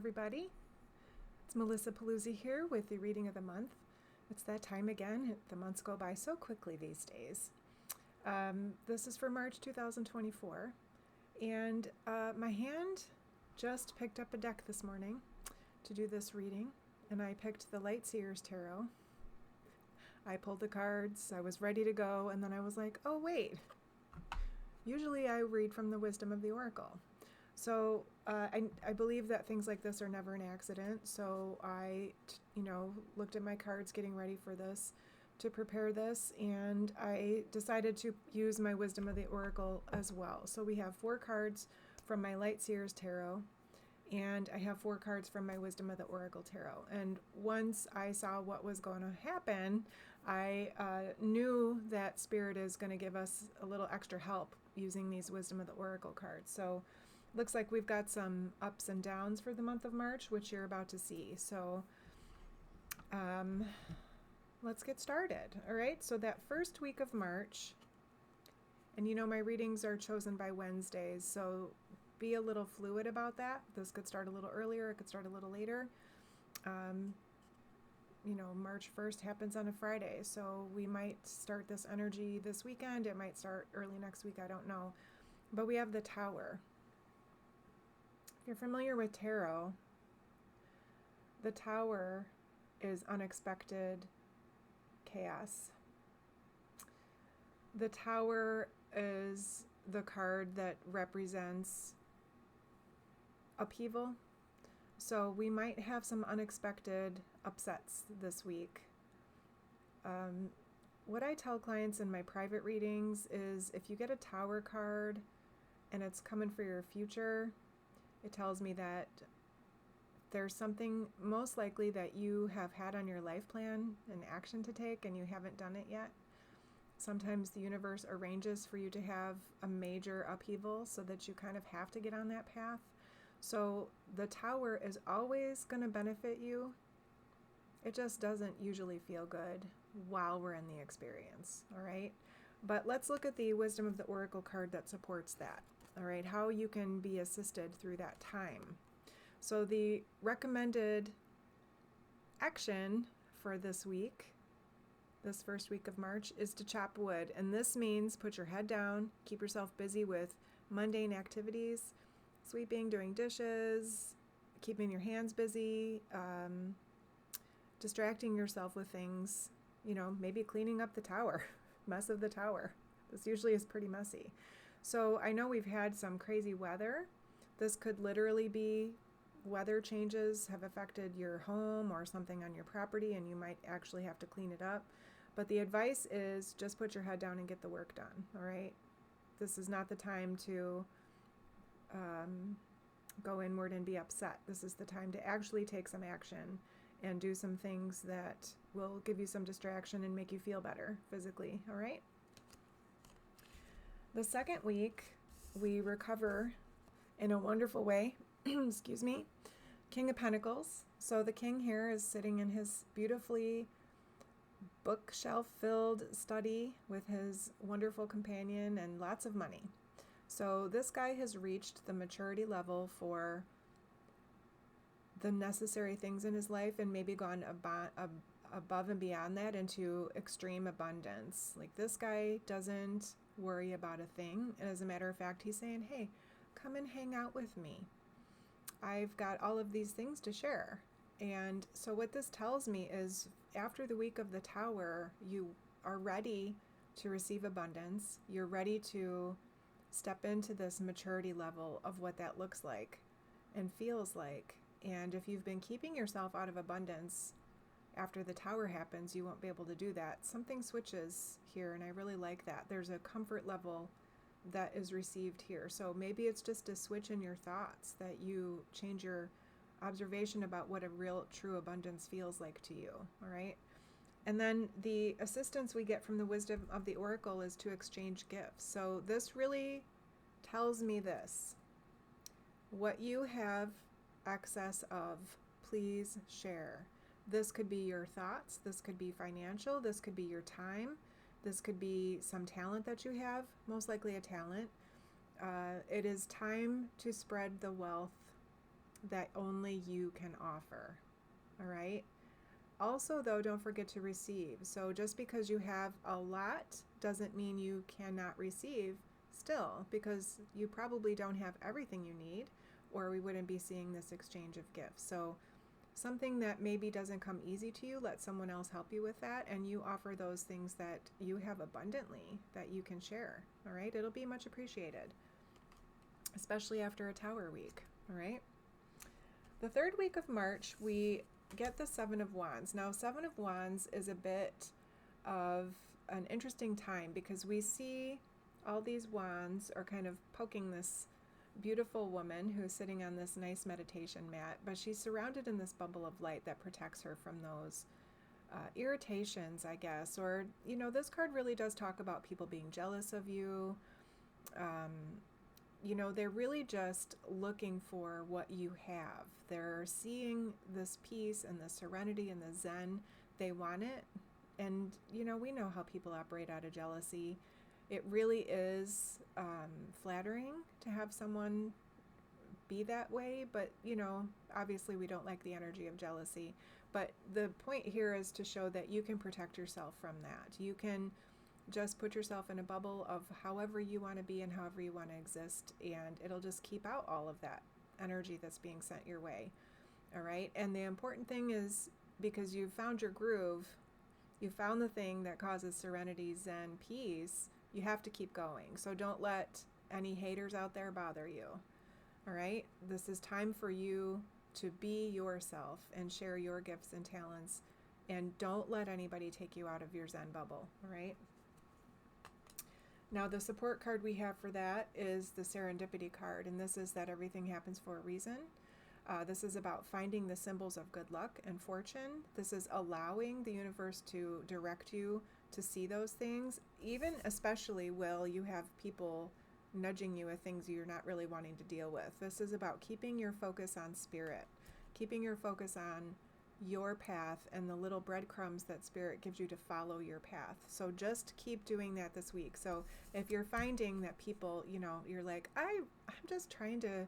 everybody. It's Melissa Paluzzi here with the reading of the month. It's that time again. The months go by so quickly these days. This is for March 2024. And my hand just picked up a deck this morning to do this reading. And I picked the Light Seer's Tarot. I pulled the cards. I was ready to go. And then I was like, oh, wait. Usually I read from the Wisdom of the Oracle. So I believe that things like this are never an accident. So I, looked at my cards getting ready for this, to prepare this, and I decided to use my Wisdom of the Oracle as well. So we have 4 cards from my Light Seer's Tarot, and I have 4 cards from my Wisdom of the Oracle Tarot. And once I saw what was going to happen, I knew that Spirit is going to give us a little extra help using these Wisdom of the Oracle cards. So looks like we've got some ups and downs for the month of March, which you're about to see. So let's get started. All right, so that first week of March, and my readings are chosen by Wednesdays, so be a little fluid about that. This could start a little earlier, it could start a little later. March 1st happens on a Friday, so we might start this energy this weekend. It might start early next week, I don't know. But we have the Tower. If you're familiar with tarot, the Tower is unexpected chaos. The Tower is the card that represents upheaval. So we might have some unexpected upsets this week. What I tell clients in my private readings is if you get a Tower card and it's coming for your future, it tells me that there's something most likely that you have had on your life plan, an action to take, and you haven't done it yet. Sometimes the universe arranges for you to have a major upheaval so that you kind of have to get on that path. So the Tower is always going to benefit you. It just doesn't usually feel good while we're in the experience, all right? But let's look at the Wisdom of the Oracle card that supports that, all right? How you can be assisted through that time. So the recommended action for this week, this first week of March, is to chop wood. And this means put your head down, keep yourself busy with mundane activities, sweeping, doing dishes, keeping your hands busy, distracting yourself with things, maybe cleaning up the tower, mess of the tower. This usually is pretty messy. So I know we've had some crazy weather. This could literally be weather changes have affected your home or something on your property, and you might actually have to clean it up. But the advice is just put your head down and get the work done, all right? This is not the time to go inward and be upset. This is the time to actually take some action and do some things that will give you some distraction and make you feel better physically, all right? The second week, we recover in a wonderful way, excuse me, King of Pentacles. So the king here is sitting in his beautifully bookshelf-filled study with his wonderful companion and lots of money. So this guy has reached the maturity level for the necessary things in his life and maybe gone above and beyond that into extreme abundance. Like, this guy doesn't worry about a thing. And as a matter of fact, he's saying, hey, come and hang out with me. I've got all of these things to share. And so what this tells me is after the week of the Tower, you are ready to receive abundance. You're ready to step into this maturity level of what that looks like and feels like. And if you've been keeping yourself out of abundance after the Tower happens, you won't be able to do that. Something switches here, and I really like that. There's a comfort level that is received here. So maybe it's just a switch in your thoughts that you change your observation about what a real true abundance feels like to you, all right? And then the assistance we get from the Wisdom of the Oracle is to exchange gifts. So this really tells me this: what you have excess of, please share. This could be your thoughts, this could be financial, this could be your time, this could be some talent that you have, most likely a talent. It is time to spread the wealth that only you can offer. All right? Also, though, don't forget to receive. So just because you have a lot doesn't mean you cannot receive still, because you probably don't have everything you need, or we wouldn't be seeing this exchange of gifts. So something that maybe doesn't come easy to you, let someone else help you with that, and you offer those things that you have abundantly that you can share. All right? It'll be much appreciated, especially after a Tower week. All right? The third week of March, we get the Seven of Wands. Now, Seven of Wands is a bit of an interesting time because we see all these wands are kind of poking this beautiful woman who's sitting on this nice meditation mat, but she's surrounded in this bubble of light that protects her from those irritations, I guess. Or, this card really does talk about people being jealous of you. They're really just looking for what you have. They're seeing this peace and the serenity and the zen. They want it. And, we know how people operate out of jealousy. It really is flattering to have someone be that way. But, obviously we don't like the energy of jealousy. But the point here is to show that you can protect yourself from that. You can just put yourself in a bubble of however you want to be and however you want to exist, and it'll just keep out all of that energy that's being sent your way. All right? And the important thing is, because you've found your groove, you found the thing that causes serenity, zen, peace, you have to keep going. So don't let any haters out there bother you. All right? This is time for you to be yourself and share your gifts and talents, and don't let anybody take you out of your zen bubble. All right? Now, the support card we have for that is the Serendipity card, and this is that everything happens for a reason. This is about finding the symbols of good luck and fortune. This is allowing the universe to direct you to see those things, even especially will you have people nudging you with things you're not really wanting to deal with. This is about keeping your focus on spirit, keeping your focus on your path and the little breadcrumbs that spirit gives you to follow your path. So just keep doing that this week. So if you're finding that people, you're like, I'm just trying to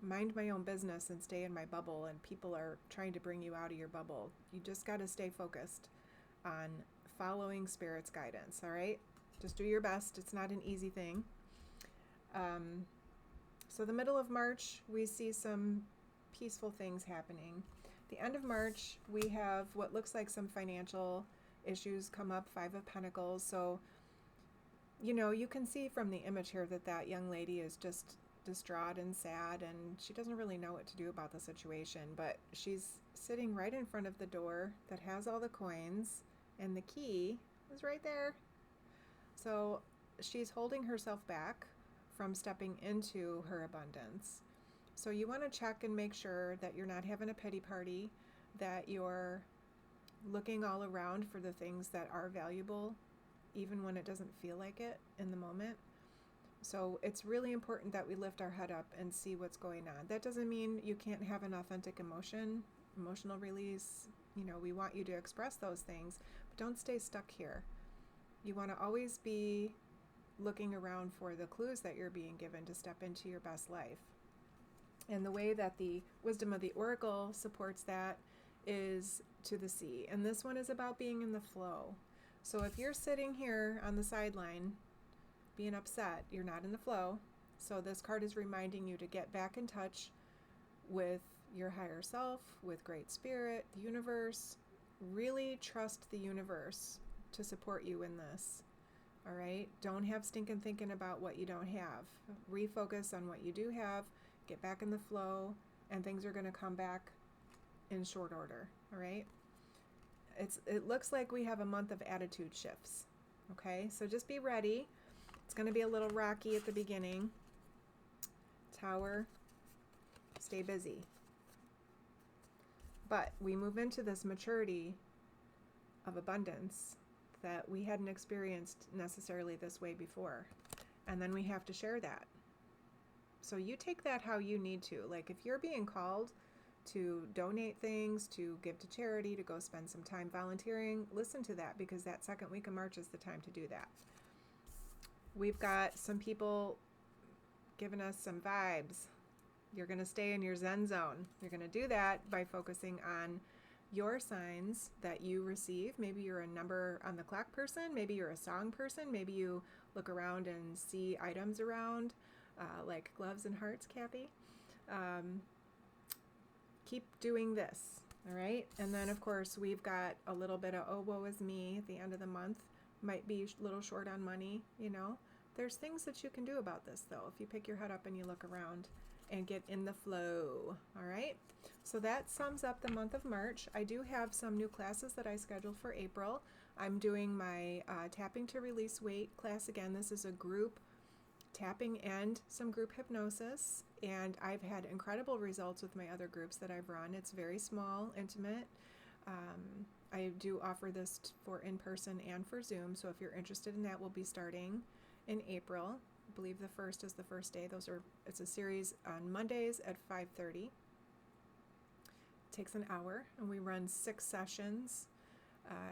mind my own business and stay in my bubble, and people are trying to bring you out of your bubble, you just got to stay focused on following spirit's guidance. All right? Just do your best. It's not an easy thing. So the middle of March, we see some peaceful things happening. The end of March, we have what looks like some financial issues come up, Five of Pentacles. So, you can see from the image here that young lady is just distraught and sad, and she doesn't really know what to do about the situation, but she's sitting right in front of the door that has all the coins, and the key is right there. So she's holding herself back from stepping into her abundance. So you want to check and make sure that you're not having a pity party, that you're looking all around for the things that are valuable, even when it doesn't feel like it in the moment. So it's really important that we lift our head up and see what's going on. That doesn't mean you can't have an authentic emotional release. We want you to express those things, but don't stay stuck here. You want to always be looking around for the clues that you're being given to step into your best life. And the way that the wisdom of the oracle supports that is to the sea. And this one is about being in the flow. So if you're sitting here on the sideline being upset, you're not in the flow. So this card is reminding you to get back in touch with your higher self, with great spirit, the universe. Really trust the universe to support you in this. All right? Don't have stinking thinking about what you don't have. Refocus on what you do have. Get back in the flow, and things are going to come back in short order. All right? It looks like we have a month of attitude shifts. Okay? So just be ready. It's going to be a little rocky at the beginning. Tower, stay busy. But we move into this maturity of abundance that we hadn't experienced necessarily this way before. And then we have to share that. So you take that how you need to. Like if you're being called to donate things, to give to charity, to go spend some time volunteering, listen to that, because that second week of March is the time to do that. We've got some people giving us some vibes. You're going to stay in your Zen zone. You're going to do that by focusing on your signs that you receive. Maybe you're a number on the clock person. Maybe you're a song person. Maybe you look around and see items around, like gloves and hearts, Kathy. Keep doing this, all right? And then, of course, we've got a little bit of, oh, woe is me at the end of the month. Might be a little short on money, you know. There's things that you can do about this, though, if you pick your head up and you look around and get in the flow, all right? So that sums up the month of March. I do have some new classes that I scheduled for April. I'm doing my Tapping to Release Weight class again. This is a group tapping and some group hypnosis, and I've had incredible results with my other groups that I've run. It's very small, intimate. I do offer this for in-person and for Zoom, so if you're interested in that, we'll be starting in April. I believe the 1st is the first day. It's a series on Mondays at 5:30. Takes an hour, and we run 6 sessions.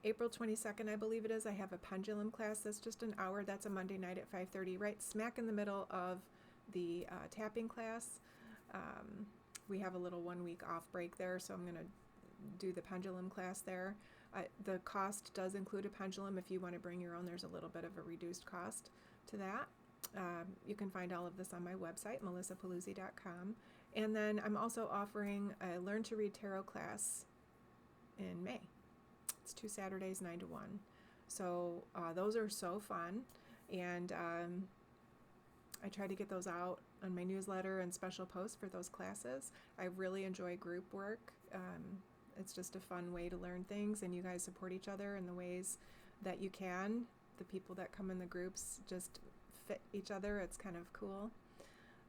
April 22nd, I believe it is, I have a pendulum class. That's just an hour. That's a Monday night at 5:30, right smack in the middle of the tapping class. We have a little 1 week off break there, so I'm going to do the pendulum class there. The cost does include a pendulum. If you want to bring your own, there's a little bit of a reduced cost to that. You can find all of this on my website, melissapaluzzi.com. And then I'm also offering a Learn to Read Tarot class in May. It's 2 Saturdays, 9 to 1. So those are so fun. And I try to get those out on my newsletter and special posts for those classes. I really enjoy group work. It's just a fun way to learn things, and you guys support each other in the ways that you can. The people that come in the groups just fit each other. It's kind of cool.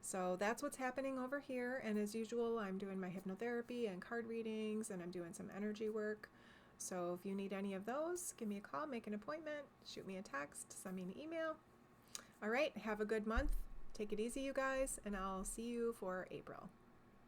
So that's what's happening over here. And as usual, I'm doing my hypnotherapy and card readings, and I'm doing some energy work. So if you need any of those, give me a call, make an appointment, shoot me a text, send me an email. All right, have a good month. Take it easy, you guys, and I'll see you for April.